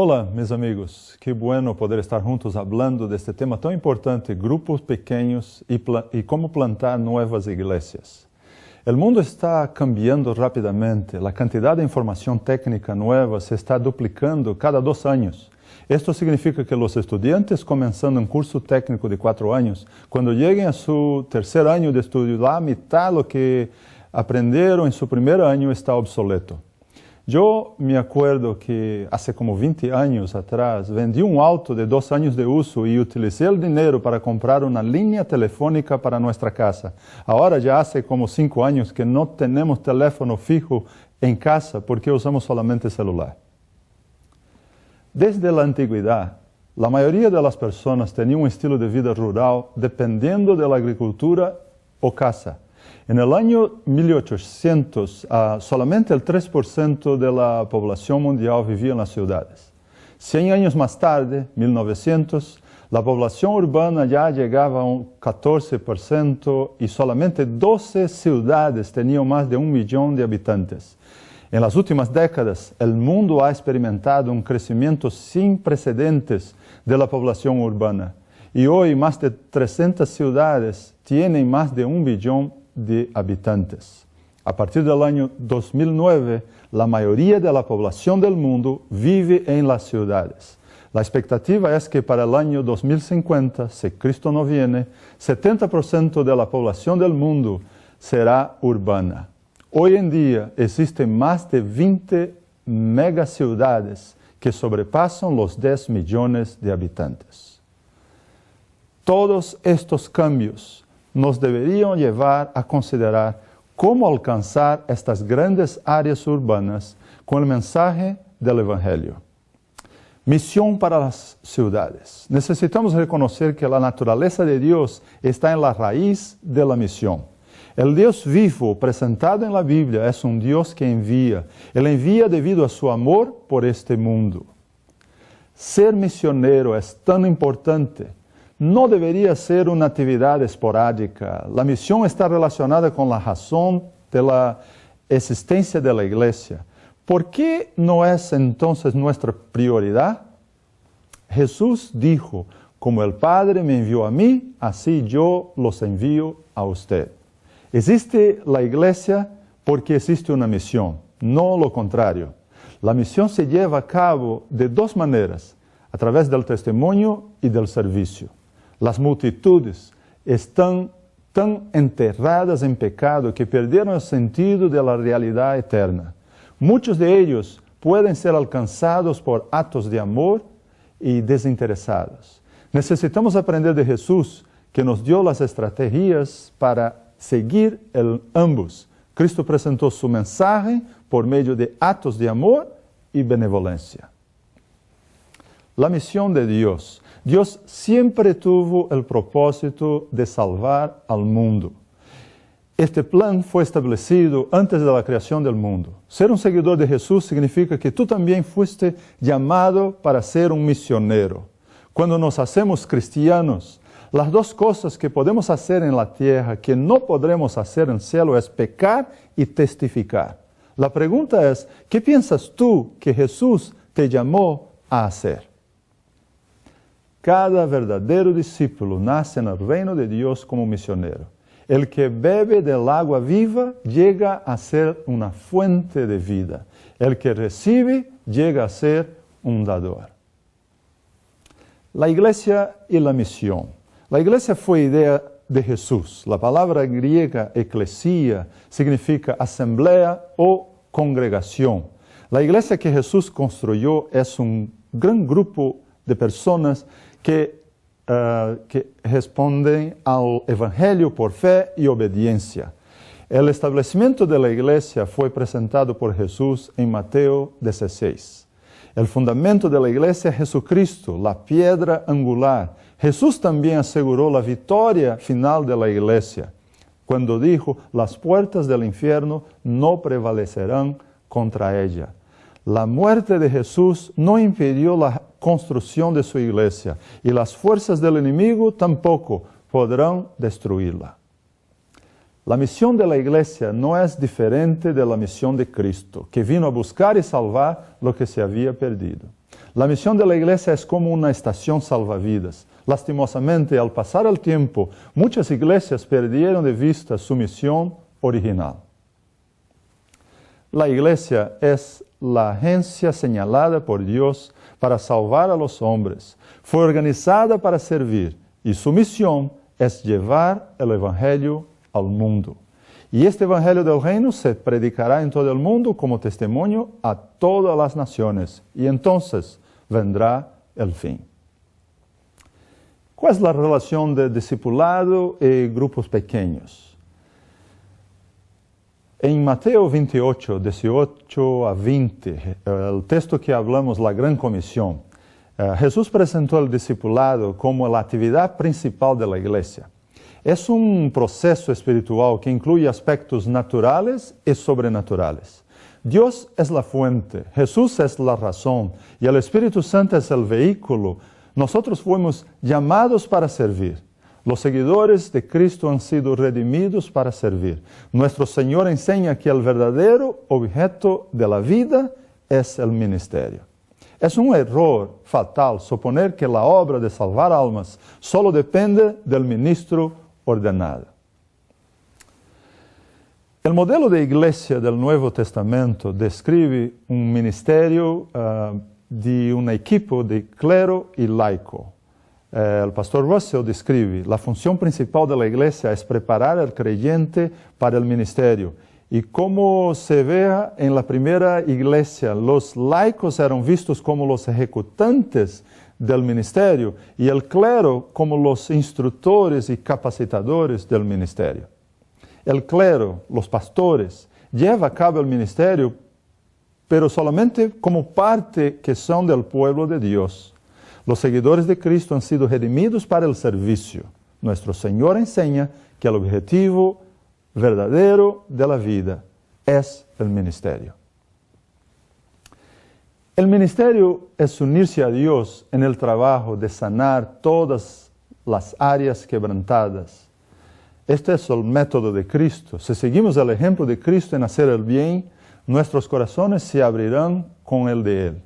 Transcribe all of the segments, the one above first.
Olá, meus amigos. Que bueno poder estar juntos hablando deste tema tão importante, grupos pequeños e como plantar novas igrejas. O mundo está cambiando rapidamente, a quantidade de informação técnica nova se está duplicando cada 2 anos. Esto significa que os estudantes começando um curso técnico de 4 anos, quando cheguem a seu 3º ano de estudo, a mitad do que aprenderam em seu 1º ano está obsoleto. Eu me acuerdo que hace como 20 anos atrás vendi um auto de 2 anos de uso e utilizei o dinheiro para comprar uma linha telefônica para nossa casa. Agora já hace como 5 anos que não temos teléfono fijo em casa porque usamos solamente celular. Desde a antiguidade, a maioria das pessoas tinha um estilo de vida rural dependiendo da agricultura ou caça. No ano 1800, solamente el 3% da população mundial vivia nas cidades. 100 anos mais tarde, 1900, a população urbana já chegava a um 14% e solamente 12 cidades tinham mais de 1 milhão de habitantes. Em las últimas décadas, o mundo ha experimentado um crescimento sem precedentes da população urbana. E hoje, mais de 300 cidades têm mais de 1 bilhão de habitantes. A partir do ano 2009, a maioria da população do mundo vive em las cidades. A expectativa é que para o ano 2050, se Cristo não viene, 70% da população do mundo será urbana. Hoje em dia, existem mais de 20 megacidades que sobrepassam os 10 milhões de habitantes. Todos estes cambios nos deveriam levar a considerar como alcançar estas grandes áreas urbanas com o mensagem do Evangelho. Missão para as cidades. Necessitamos reconhecer que a natureza de Deus está em la raiz de la missão. O Deus vivo presentado na Bíblia é um Deus que envia. Ele envia devido a seu amor por este mundo. Ser missioneiro é tão importante. Não deveria ser uma atividade esporádica. A missão está relacionada com a razão da existência da igreja. ¿Por que não é então nossa prioridade? Jesus dijo, como o Padre me enviou a mim, assim eu los envio a usted. Existe a igreja porque existe uma missão, não o contrário. A missão se leva a cabo de 2 maneiras, através do testemunho e do serviço. As multitudes estão tão enterradas em pecado que perderam o sentido da realidade eterna. Muitos de eles podem ser alcançados por atos de amor e desinteressados. Necessitamos aprender de Jesus, que nos deu as estratégias para seguir ambos. Cristo apresentou sua mensagem por meio de atos de amor e benevolência. A missão de Deus. Deus sempre tuvo o propósito de salvar al mundo. Este plan foi estabelecido antes da criação do mundo. Ser um seguidor de Jesus significa que tu também fuiste chamado para ser um missioneiro. Quando nos hacemos cristianos, as 2 coisas que podemos fazer em la terra que não podremos fazer no céu é pecar e testificar. A pergunta é, que pensas tu que Jesus te chamou a fazer? Cada verdadeiro discípulo nasce no reino de Deus como missioneiro. El que bebe del agua viva llega a ser uma fuente de vida. El que recibe llega a ser um dador. A igreja e a missão. A igreja foi ideia de Jesus. A palavra griega eclesia significa assembleia ou congregação. A igreja que Jesus construiu é um grande grupo de pessoas que respondem ao Evangelho por fé e obediência. O estabelecimento da igreja foi apresentado por Jesus em Mateus 16. O fundamento da igreja é Jesucristo, a pedra angular. Jesus também assegurou a vitória final da igreja, quando dijo, as portas do inferno não prevalecerão contra ella. A muerte de Jesus não impediu a construção de sua igreja e as forças do inimigo tampouco poderão destruí-la. A missão da igreja não é diferente da missão de Cristo, que vino a buscar e salvar lo que se havia perdido. La misión de la iglesia es como una estación salvavidas. Lastimosamente, al pasar el tiempo, muchas iglesias perdieron de vista su misión original. La iglesia es la agencia señalada por Dios para salvar a los hombres. Fue organizada para servir y su misión es llevar el evangelio al mundo. Y este evangelio del reino se predicará en todo el mundo como testimonio a todas las naciones. Y entonces vendrá el fin. ¿Cuál es la relación de discipulado y grupos pequeños? En Mateo 28, 18 a 20, el texto que hablamos, la Gran Comisión, Jesús presentó el discipulado como la actividad principal de la iglesia. Es un proceso espiritual que incluye aspectos naturales y sobrenaturales. Dios es la fuente, Jesús es la razón y el Espíritu Santo es el vehículo. Nosotros fuimos llamados para servir. Los seguidores de Cristo han sido redimidos para servir. Nuestro Señor enseña que el verdadero objeto de la vida es el ministerio. Es un error fatal suponer que la obra de salvar almas solo depende del ministro ordenado. El modelo de iglesia del Nuevo Testamento describe un ministerio de un equipo de clero y laico. El pastor Russell describe, la función principal de la iglesia es preparar al creyente para el ministerio. Y como se vea en la primera iglesia, los laicos eran vistos como los ejecutantes del ministerio y el clero como los instructores y capacitadores del ministerio. El clero, los pastores, lleva a cabo el ministerio, pero solamente como parte que son del pueblo de Dios. Los seguidores de Cristo han sido redimidos para el servicio. Nuestro Señor enseña que el objetivo verdadero de la vida es el ministerio. El ministerio es unirse a Dios en el trabajo de sanar todas las áreas quebrantadas. Este es el método de Cristo. Si seguimos el ejemplo de Cristo en hacer el bien, nuestros corazones se abrirán con el de Él.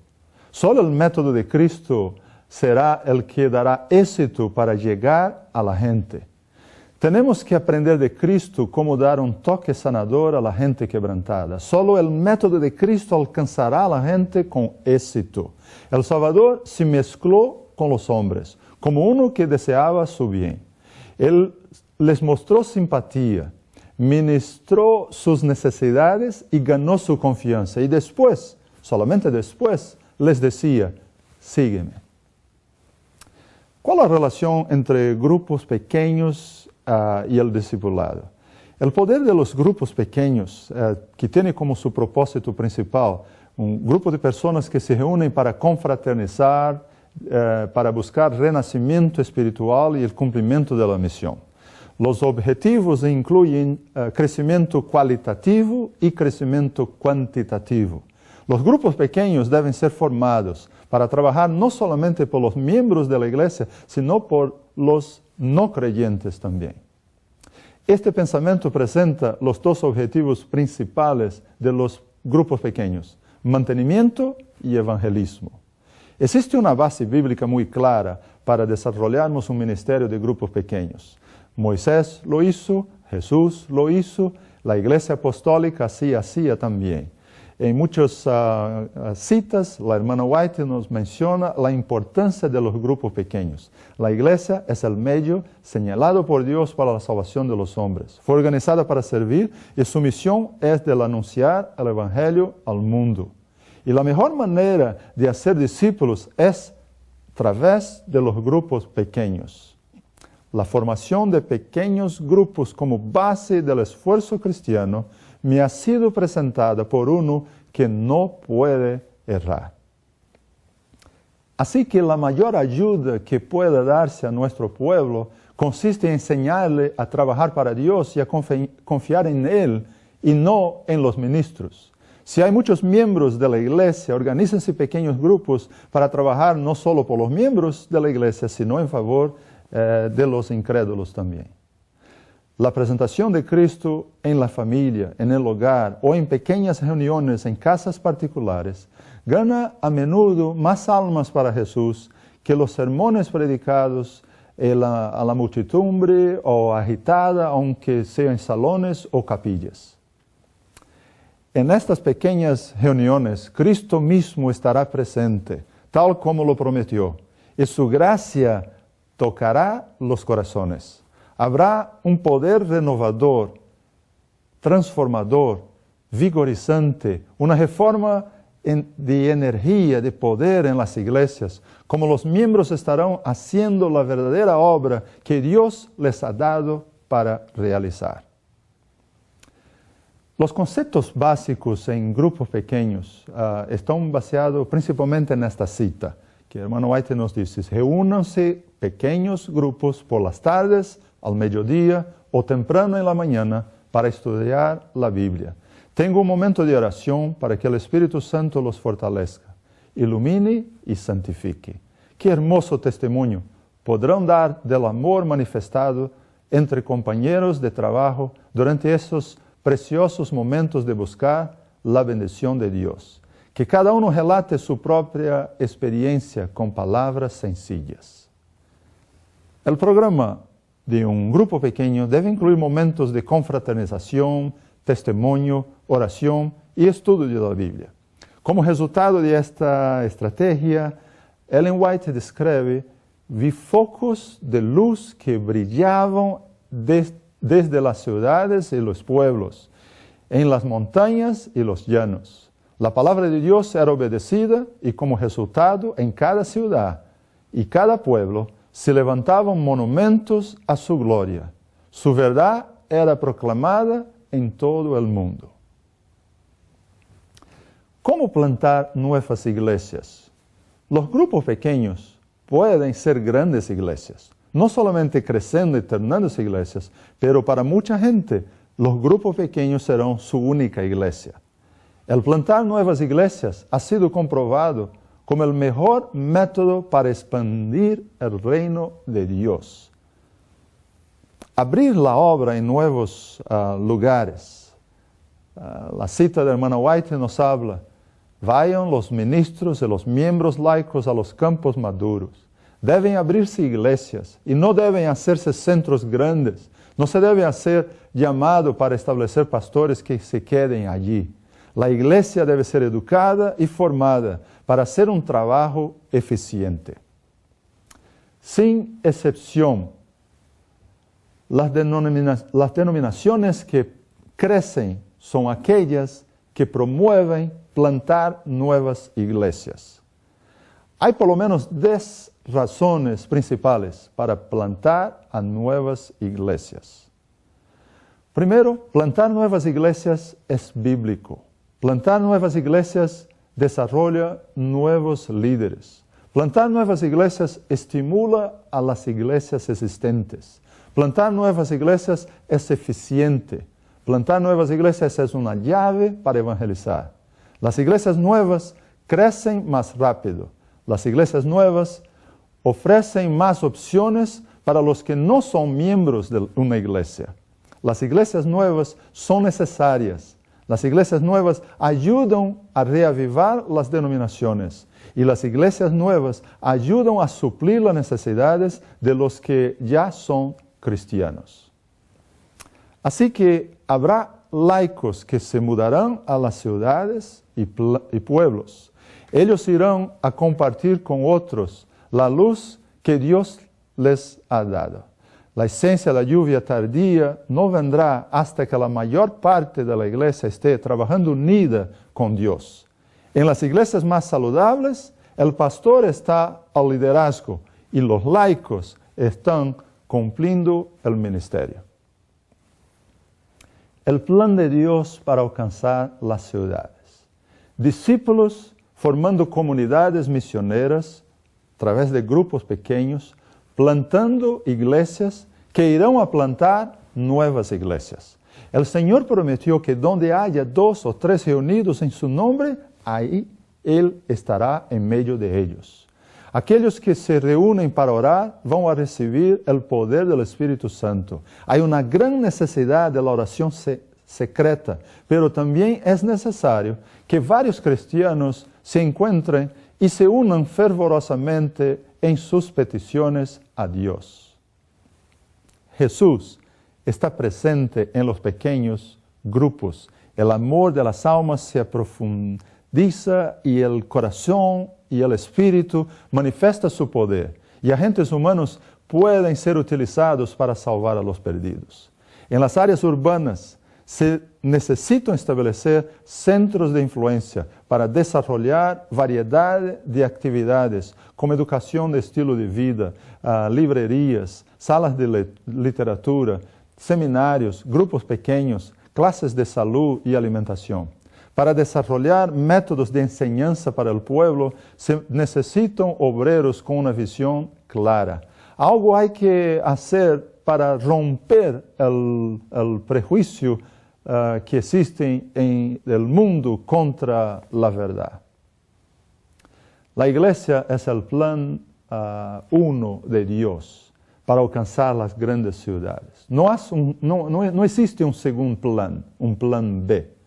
Solo el método de Cristo será el que dará éxito para llegar a la gente. Tenemos que aprender de Cristo cómo dar un toque sanador a la gente quebrantada. Solo el método de Cristo alcanzará a la gente con éxito. El Salvador se mezcló con los hombres, como uno que deseaba su bien. Él les mostró simpatía, ministró sus necesidades y ganó su confianza. Y después, solamente después, les decía, sígueme. ¿Cuál es la relación entre grupos pequeños y el discipulado? El poder de los grupos pequeños, que tiene como su propósito principal un grupo de personas que se reúnen para confraternizar, para buscar renacimiento espiritual y el cumplimiento de la misión. Los objetivos incluyen crecimiento cualitativo y crecimiento cuantitativo. Los grupos pequeños deben ser formados para trabajar no solamente por los miembros de la iglesia, sino por los no creyentes también. Este pensamiento presenta los dos objetivos principales de los grupos pequeños, mantenimiento y evangelismo. Existe una base bíblica muy clara para desarrollarnos un ministerio de grupos pequeños. Moisés lo hizo, Jesús lo hizo, la iglesia apostólica así hacía también. En muchas citas, la hermana White nos menciona la importancia de los grupos pequeños. La iglesia es el medio señalado por Dios para la salvación de los hombres. Fue organizada para servir y su misión es de anunciar el evangelio al mundo. Y la mejor manera de hacer discípulos es a través de los grupos pequeños. La formación de pequeños grupos como base del esfuerzo cristiano me ha sido presentada por uno que no puede errar. Así que la mayor ayuda que puede darse a nuestro pueblo consiste en enseñarle a trabajar para Dios y a confiar en Él y no en los ministros. Si hay muchos miembros de la iglesia, organícense pequeños grupos para trabajar no solo por los miembros de la iglesia, sino en favor de los incrédulos también. La presentación de Cristo en la familia, en el hogar o en pequeñas reuniones en casas particulares gana a menudo más almas para Jesús que los sermones predicados a la muchedumbre o agitada, aunque sea en salones o capillas. En estas pequeñas reuniones, Cristo mismo estará presente, tal como lo prometió, y su gracia tocará los corazones. Habrá un poder renovador, transformador, vigorizante, una reforma de energía, de poder en las iglesias, como los miembros estarán haciendo la verdadera obra que Dios les ha dado para realizar. Los conceptos básicos en grupos pequeños están basados principalmente en esta cita, que el hermano White nos dice: reúnanse pequeños grupos por las tardes, al mediodía o temprano en la mañana para estudiar la Biblia. Tengo un momento de oración para que el Espíritu Santo los fortalezca, ilumine y santifique. Qué hermoso testimonio podrán dar del amor manifestado entre compañeros de trabajo durante esos preciosos momentos de buscar la bendición de Dios. Que cada uno relate su propia experiencia con palabras sencillas. El programa de un grupo pequeño debe incluir momentos de confraternización, testimonio, oración y estudio de la Biblia. Como resultado de esta estrategia, Ellen White describe: vi focos de luz que brillaban desde las ciudades y los pueblos, en las montañas y los llanos. La palabra de Dios era obedecida y como resultado en cada ciudad y cada pueblo se levantaban monumentos a su gloria. Su verdad era proclamada en todo el mundo. ¿Cómo plantar nuevas iglesias? Los grupos pequeños pueden ser grandes iglesias, no solamente creciendo y terminando iglesias, pero para mucha gente los grupos pequeños serán su única iglesia. El plantar nuevas iglesias ha sido comprobado como el mejor método para expandir el reino de Dios. Abrir la obra en nuevos lugares. La cita de hermana White nos habla: vayan los ministros y los miembros laicos a los campos maduros. Deben abrirse iglesias y no deben hacerse centros grandes. No se debe hacer llamado para establecer pastores que se queden allí. La iglesia debe ser educada y formada para hacer un trabajo eficiente. Sin excepción, las denominaciones que crecen son aquellas que promueven plantar nuevas iglesias. Hay por lo menos 10 razones principales para plantar a nuevas iglesias. Primero, plantar nuevas iglesias es bíblico. Plantar nuevas iglesias desarrolla nuevos líderes. Plantar nuevas iglesias estimula a las iglesias existentes. Plantar nuevas iglesias es eficiente. Plantar nuevas iglesias es una llave para evangelizar. Las iglesias nuevas crecen más rápido. Las iglesias nuevas ofrecen más opciones para los que no son miembros de una iglesia. Las iglesias nuevas son necesarias. Las iglesias nuevas ayudan a reavivar las denominaciones y las iglesias nuevas ayudan a suplir las necesidades de los que ya son cristianos. Así que habrá laicos que se mudarán a las ciudades y pueblos. Ellos irán a compartir con otros la luz que Dios les ha dado. La esencia de la lluvia tardía no vendrá hasta que la mayor parte de la iglesia esté trabajando unida con Dios. En las iglesias más saludables, el pastor está al liderazgo y los laicos están cumpliendo el ministerio. El plan de Dios para alcanzar las ciudades. Discípulos formando comunidades misioneras a través de grupos pequeños, plantando iglesias que irán a plantar nuevas iglesias. El Señor prometió que donde haya 2 o 3 reunidos en su nombre, ahí Él estará en medio de ellos. Aquellos que se reúnen para orar van a recibir el poder del Espíritu Santo. Hay una gran necesidad de la oración secreta, pero también es necesario que varios cristianos se encuentren y se unan fervorosamente en sus peticiones a Dios. Jesús está presente en los pequeños grupos. El amor de las almas se profundiza y el corazón y el espíritu manifiesta su poder. Y agentes humanos pueden ser utilizados para salvar a los perdidos. En las áreas urbanas se necesitan establecer centros de influencia para desarrollar variedad de actividades como educación de estilo de vida, librerías, salas de literatura, seminarios, grupos pequeños, clases de salud y alimentación. Para desarrollar métodos de enseñanza para el pueblo, se necesitan obreros con una visión clara. Algo hay que hacer para romper el prejuicio que existe en el mundo contra la verdad. La iglesia es el plan uno de Dios para alcanzar las grandes ciudades. No existe un segundo plan, un plan B.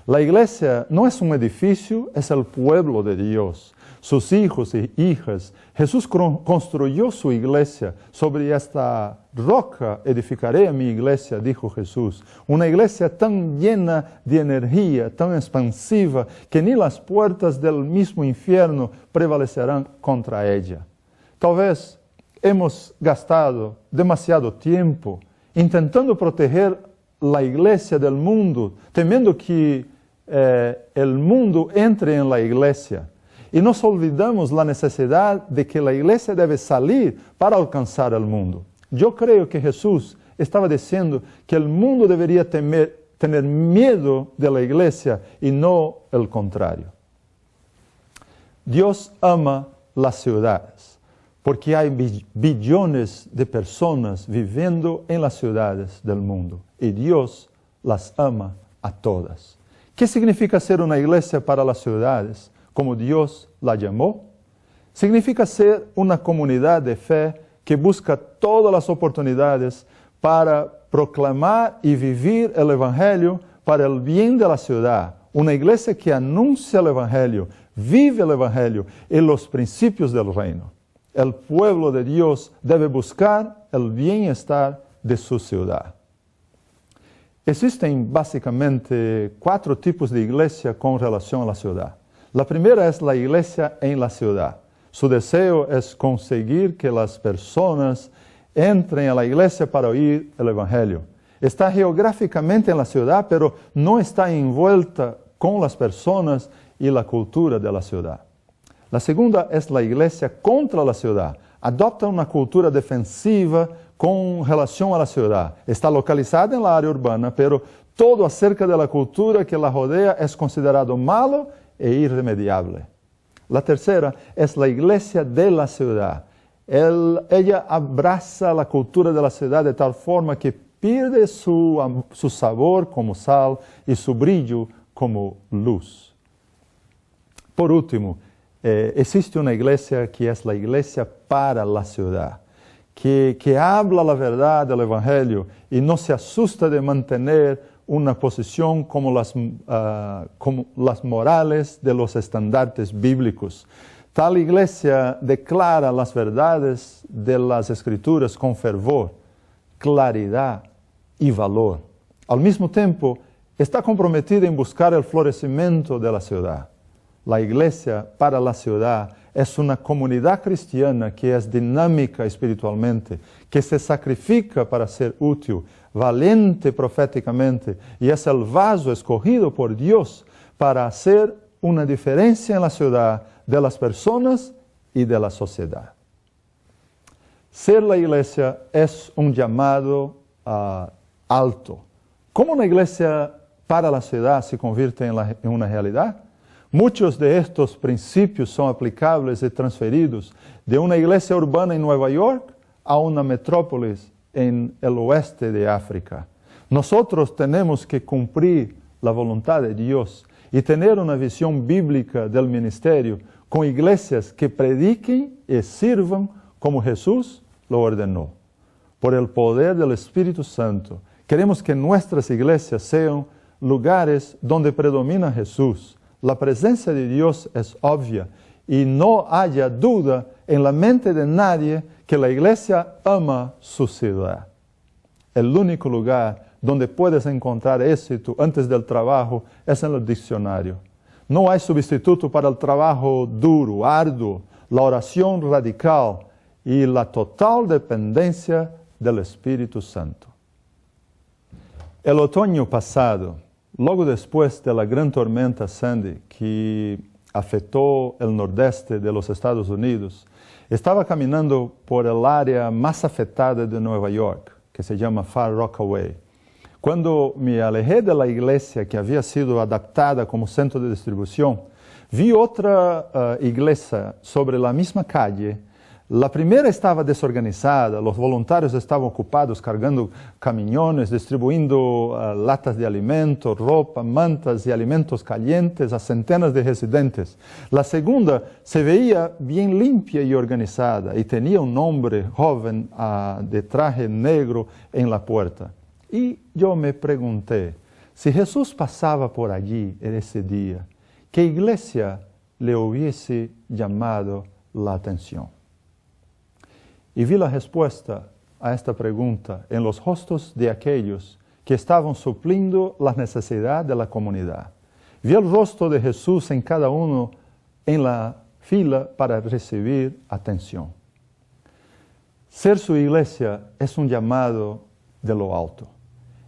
La iglesia no es un edificio, es el pueblo de Dios, sus hijos y hijas. Jesús construyó su iglesia. Sobre esta roca edificaré mi iglesia, dijo Jesús. Una iglesia tan llena de energía, tan expansiva, que ni las puertas del mismo infierno prevalecerán contra ella. Tal vez hemos gastado demasiado tiempo intentando proteger la iglesia del mundo, temiendo que el mundo entre en la iglesia. Y nos olvidamos la necesidad de que la iglesia debe salir para alcanzar el mundo. Yo creo que Jesús estaba diciendo que el mundo debería tener miedo de la iglesia y no el contrario. Dios ama las ciudades porque hay billones de personas viviendo en las ciudades del mundo y Dios las ama a todas. ¿Qué significa ser una iglesia para las ciudades, como Dios la llamó? Significa ser una comunidad de fe que busca todas las oportunidades para proclamar y vivir el Evangelio para el bien de la ciudad. Una iglesia que anuncia el Evangelio, vive el Evangelio y los principios del reino. El pueblo de Dios debe buscar el bienestar de su ciudad. Existen básicamente 4 tipos de iglesia con relación a la ciudad. La primera es la iglesia en la ciudad. Su deseo es conseguir que las personas entren a la iglesia para oír el Evangelio. Está geográficamente en la ciudad, pero no está envuelta con las personas y la cultura de la ciudad. La segunda es la iglesia contra la ciudad. Adopta una cultura defensiva con relación a la ciudad. Está localizada en la área urbana, pero todo acerca de la cultura que la rodea es considerado malo e irremediable. La tercera es la iglesia de la ciudad. Ella abraza la cultura de la ciudad de tal forma que pierde su sabor como sal y su brillo como luz. Por último, existe una iglesia que es la iglesia para la ciudad, que habla la verdad del Evangelio y no se asusta de mantener una posición como las morales de los estandartes bíblicos. Tal iglesia declara las verdades de las Escrituras con fervor, claridad y valor. Al mismo tiempo, está comprometida en buscar el florecimiento de la ciudad. La iglesia para la ciudad es una comunidad cristiana que es dinámica espiritualmente, que se sacrifica para ser útil, valiente proféticamente, y es el vaso escogido por Dios para hacer una diferencia en la ciudad de las personas y de la sociedad. Ser la iglesia es un llamado alto. ¿Cómo una iglesia para la ciudad se convierte en una realidad? Muchos de estos principios son aplicables y transferidos de una iglesia urbana en Nueva York a una metrópolis en el oeste de África. Nosotros tenemos que cumplir la voluntad de Dios y tener una visión bíblica del ministerio con iglesias que prediquen y sirvan como Jesús lo ordenó. Por el poder del Espíritu Santo, queremos que nuestras iglesias sean lugares donde predomina Jesús. La presencia de Dios es obvia y no haya duda en la mente de nadie que la iglesia ama su ciudad. El único lugar donde puedes encontrar éxito antes del trabajo es en el diccionario. No hay sustituto para el trabajo duro, arduo, la oración radical y la total dependencia del Espíritu Santo. El otoño pasado, luego después de la gran tormenta Sandy que afectó el nordeste de los Estados Unidos, estaba caminando por el área más afectada de Nueva York, que se llama Far Rockaway. Cuando me alejé de la iglesia que había sido adaptada como centro de distribución, vi otra iglesia sobre la misma calle. La primera estaba desorganizada, los voluntarios estaban ocupados cargando camiones, distribuyendo latas de alimentos, ropa, mantas y alimentos calientes a centenas de residentes. La segunda se veía bien limpia y organizada y tenía un hombre joven de traje negro en la puerta. Y yo me pregunté, si Jesús pasaba por allí en ese día, ¿qué iglesia le hubiese llamado la atención? Y vi la respuesta a esta pregunta en los rostros de aquellos que estaban supliendo las necesidades de la comunidad. Vi el rostro de Jesús en cada uno en la fila para recibir atención. Ser su iglesia es un llamado de lo alto.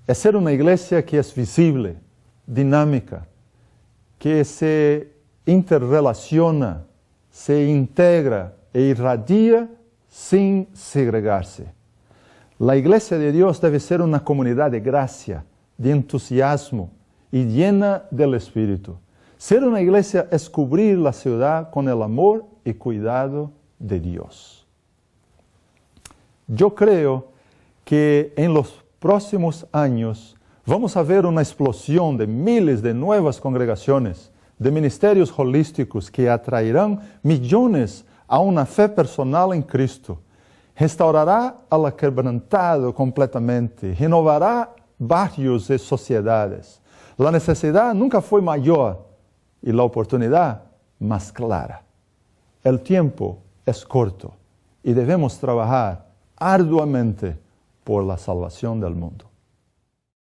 Es ser una iglesia que es visible, dinámica, que se interrelaciona, se integra e irradia sin segregarse. La iglesia de Dios debe ser una comunidad de gracia, de entusiasmo y llena del Espíritu. Ser una iglesia es cubrir la ciudad con el amor y cuidado de Dios. Yo creo que en los próximos años vamos a ver una explosión de miles de nuevas congregaciones, de ministerios holísticos que atraerán millones a una fe personal en Cristo. Restaurará al quebrantado completamente, renovará barrios y sociedades. La necesidad nunca fue mayor y la oportunidad más clara. El tiempo es corto y debemos trabajar arduamente por la salvación del mundo.